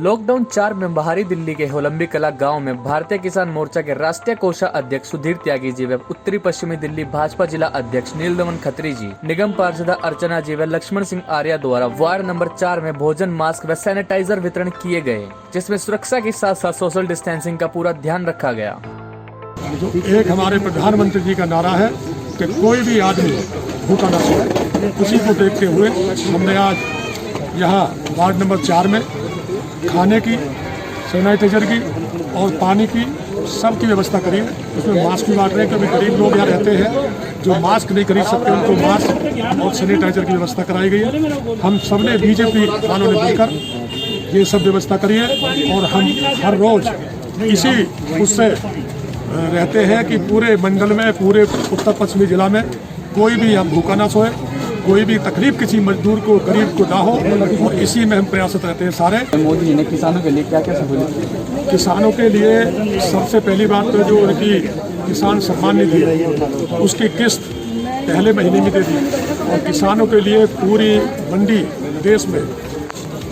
Lockdown 4 में बाहरी दिल्ली के होलंबी कला गांव में भारतीय किसान मोर्चा के राष्ट्रीय कोषाध्यक्ष सुधीर त्यागी जी व उत्तरी पश्चिमी दिल्ली भाजपा जिला अध्यक्ष नीलदमन खत्री जी, निगम पार्षद अर्चना जी व लक्ष्मण सिंह आर्या द्वारा वार्ड नंबर 4 में भोजन, मास्क व सैनिटाइजर वितरण किए गए, जिसमें सुरक्षा के साथ साथ सोशल डिस्टेंसिंग का पूरा ध्यान रखा गया। एक हमारे प्रधानमंत्री जी का नारा है कि कोई भी आदमी भूखा न सोए, उसी को देखते हुए हमने आज यहाँ वार्ड नंबर 4 में खाने की, सैनिटाइजर की और पानी की सबकी व्यवस्था करी है। उसमें मास्क भी बांट रहे हैं, क्योंकि गरीब लोग यहाँ रहते हैं जो मास्क नहीं खरीद सकते, उनको मास्क और सैनिटाइजर की व्यवस्था कराई गई है। हम सबने बीजेपी वालों ने मिलकर ये सब व्यवस्था करी है और हम हर रोज इसी उससे रहते हैं कि पूरे मंडल में, पूरे उत्तर पश्चिमी जिला में कोई भी हम भूखा ना सोए, कोई भी तकलीफ किसी मजदूर को, गरीब को ना हो, और इसी में हम प्रयासरत रहते हैं सारे। मोदी जी ने किसानों के लिए क्या क्या सहूलियत की? किसानों के लिए सबसे पहली बात तो जो उनकी किसान सम्मान निधि है उसकी किस्त पहले महीने में दे दी, और किसानों के लिए पूरी मंडी देश में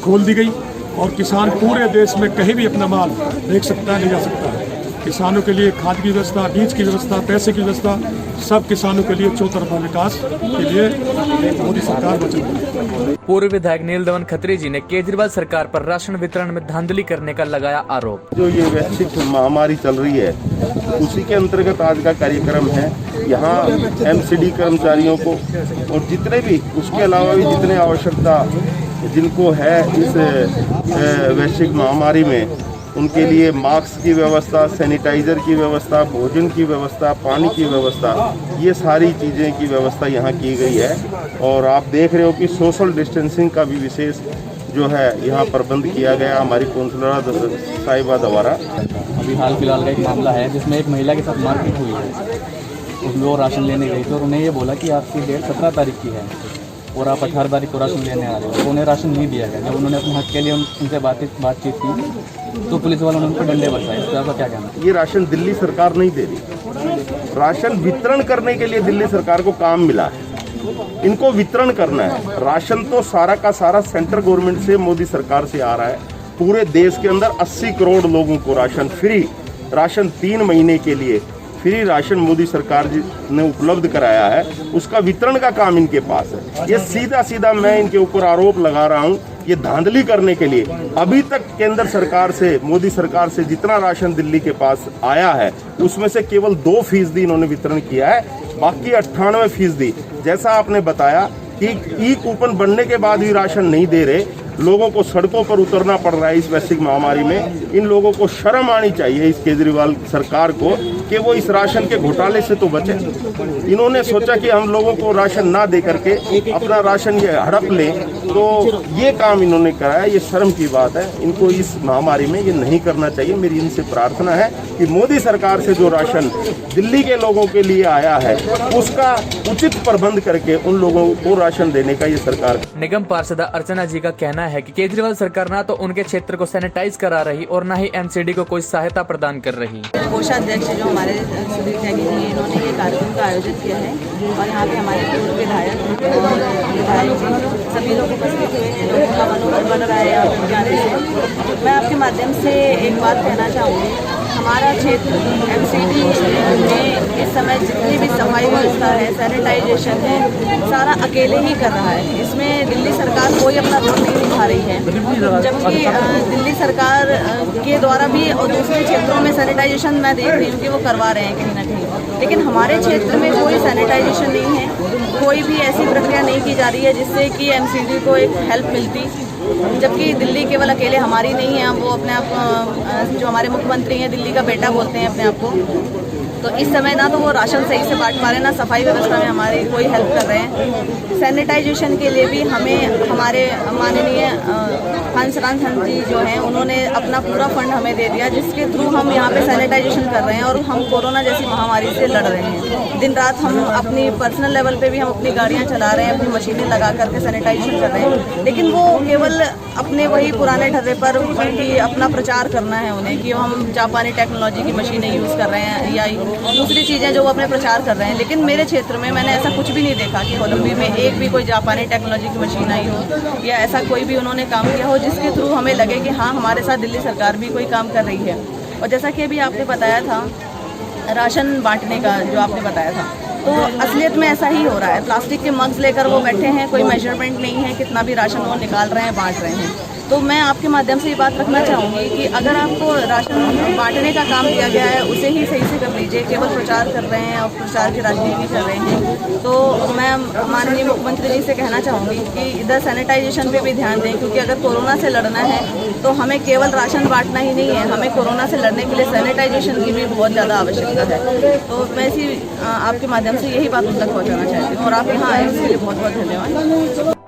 खोल दी गई और किसान पूरे देश में कहीं भी अपना माल बेच सकता है, ले जा सकता है। किसानों के लिए खाद की व्यवस्था, बीज की व्यवस्था, पैसे की व्यवस्था, सब किसानों के लिए चौतरफा विकास के लिए मोदी सरकार वचनबद्ध है। पूर्व विधायक नीलदमन खत्री जी ने केजरीवाल सरकार पर राशन वितरण में धांधली करने का लगाया आरोप। जो ये वैश्विक महामारी चल रही है उसी के अंतर्गत आज का कार्यक्रम है। यहाँ एमसीडी कर्मचारियों को और जितने भी, उसके अलावा भी जितने आवश्यकता जिनको है इस वैश्विक महामारी में, उनके लिए मास्क की व्यवस्था, सैनिटाइजर की व्यवस्था, भोजन की व्यवस्था, पानी की व्यवस्था, ये सारी चीज़ें की व्यवस्था यहाँ की गई है। और आप देख रहे हो कि सोशल डिस्टेंसिंग का भी विशेष जो है यहाँ प्रबंध किया गया हमारी कौंसलर साहिबा द्वारा। अभी हाल फिलहाल का एक मामला है जिसमें एक महिला के साथ मारपीट हुई है। उसमें वो राशन लेने गई थी और उन्हें ये बोला कि आपकी डेट 17 तारीख की है और आप 18 तारीख को राशन लेने आ रहे हो। उन्हें राशन नहीं दिया गया। जब उन्होंने अपने हक के लिए उनसे बातचीत की तो पुलिस वालों ने उनको डंडे बरसाए। इस तरह का क्या कहना? ये राशन दिल्ली सरकार नहीं दे रही, राशन वितरण करने के लिए दिल्ली सरकार को काम मिला है, इनको वितरण करना है। राशन तो सारा का सारा सेंट्रल गवर्नमेंट से, मोदी सरकार से आ रहा है। पूरे देश के अंदर 80 करोड़ लोगों को राशन फ्री, राशन 3 महीने के लिए फ्री राशन मोदी सरकार जी ने उपलब्ध कराया है। उसका वितरण का काम इनके पास है। ये सीधा सीधा मैं इनके ऊपर आरोप लगा रहा हूँ, ये धांधली करने के लिए। अभी तक केंद्र सरकार से, मोदी सरकार से जितना राशन दिल्ली के पास आया है उसमें से केवल 2% इन्होंने वितरण किया है, बाकी 98% जैसा आपने बताया कि ई कूपन बनने के बाद भी राशन नहीं दे रहे, लोगों को सड़कों पर उतरना पड़ रहा है इस वैश्विक महामारी में। इन लोगों को शर्म आनी चाहिए, इस केजरीवाल सरकार को, कि वो इस राशन के घोटाले से तो बचे। इन्होंने सोचा कि हम लोगों को राशन ना दे करके अपना राशन ये हड़प लें, तो ये काम इन्होंने कराया। ये शर्म की बात है, इनको इस महामारी में ये नहीं करना चाहिए। मेरी इनसे प्रार्थना है कि मोदी सरकार से जो राशन दिल्ली के लोगों के लिए आया है उसका उचित प्रबंध करके उन लोगों को राशन देने का ये सरकार। निगम पार्षद अर्चना जी का कहना है कि केजरीवाल सरकार ना तो उनके क्षेत्र को सैनिटाइज करा रही और ना ही एमसीडी को कोई सहायता प्रदान कर रही। कोषाध्यक्ष जो हमारे सुधीर त्यागी जी, इन्होंने ये कार्यक्रम का आयोजित किया है और यहाँ पे हमारे पूर्व विधायक और विधायक जी सभी लोग उपस्थित हुए हैं। लोगों का मनोबल बन रहा है आपके आने से। मैं आपके माध्यम से एक बात कहना चाहूँगी, हमारा क्षेत्र एमसीडी में इस समय जितनी भी सफाई व्यवस्था है, सैनिटाइजेशन है, सारा अकेले ही कर रहा है। इसमें दिल्ली सरकार कोई अपना रोल नहीं निभा रही है, जबकि दिल्ली सरकार के द्वारा भी और दूसरे क्षेत्रों में सैनिटाइजेशन मैं देख रही हूँ कि वो करवा रहे हैं कहीं ना कहीं, लेकिन हमारे क्षेत्र में कोई सैनिटाइजेशन नहीं है। कोई भी ऐसी प्रक्रिया नहीं की जा रही है जिससे कि एमसीडी को एक हेल्प मिलती, जबकि दिल्ली केवल अकेले हमारी नहीं है। वो अपने आप, जो हमारे मुख्यमंत्री हैं, दिल्ली का बेटा बोलते हैं अपने आप को, तो इस समय ना तो वो राशन सही से बांट पा रहे, ना सफाई व्यवस्था में हमारी कोई हेल्प कर रहे हैं। सैनिटाइजेशन के लिए भी हमें हमारे माननीय हंसराज जी जो हैं, उन्होंने अपना पूरा फंड हमें दे दिया, जिसके थ्रू हम यहाँ पे सैनिटाइजेशन कर रहे हैं और हम कोरोना जैसी महामारी से लड़ रहे हैं। दिन रात हम अपनी पर्सनल लेवल पे भी हम अपनी गाड़ियाँ चला रहे हैं, अपनी मशीनें लगा करके सैनिटाइजेशन कर रहे हैं, लेकिन वो केवल अपने वही पुराने ढर्रे पर कि अपना प्रचार करना है उन्हें कि हम जापानी टेक्नोलॉजी की मशीनें यूज़ कर रहे हैं या दूसरी चीज़ें जो वो अपने प्रचार कर रहे हैं। लेकिन मेरे क्षेत्र में मैंने ऐसा कुछ भी नहीं देखा कि होलंबी में एक भी कोई जापानी टेक्नोलॉजी की मशीन आई हो या ऐसा कोई भी उन्होंने काम किया हो जिसके थ्रू हमें लगे कि हाँ हमारे साथ दिल्ली सरकार भी कोई काम कर रही है। और जैसा कि अभी आपने बताया था राशन बांटने का, जो आपने बताया था, तो असलियत में ऐसा ही हो रहा है। प्लास्टिक के मग्स लेकर वो बैठे हैं, कोई मेजरमेंट नहीं है कितना भी राशन वो निकाल रहे हैं, बांट रहे हैं। तो मैं आपके माध्यम से ये बात रखना चाहूँगी कि अगर आपको राशन बांटने का काम दिया गया है उसे ही सही से कर लीजिए। केवल प्रचार कर रहे हैं और प्रचार की राजनीति कर रहे हैं, तो मैं माननीय मुख्यमंत्री जी से कहना चाहूँगी कि इधर सैनिटाइजेशन पे भी ध्यान दें, क्योंकि अगर कोरोना से लड़ना है तो हमें केवल राशन बांटना ही नहीं है, हमें कोरोना से लड़ने के लिए सैनिटाइजेशन की भी बहुत ज़्यादा आवश्यकता है। तो मैं इसी आपके माध्यम से यही बात उन तक पहुँचाना चाहती हूँ और आप यहाँ आए उसके लिए बहुत बहुत धन्यवाद।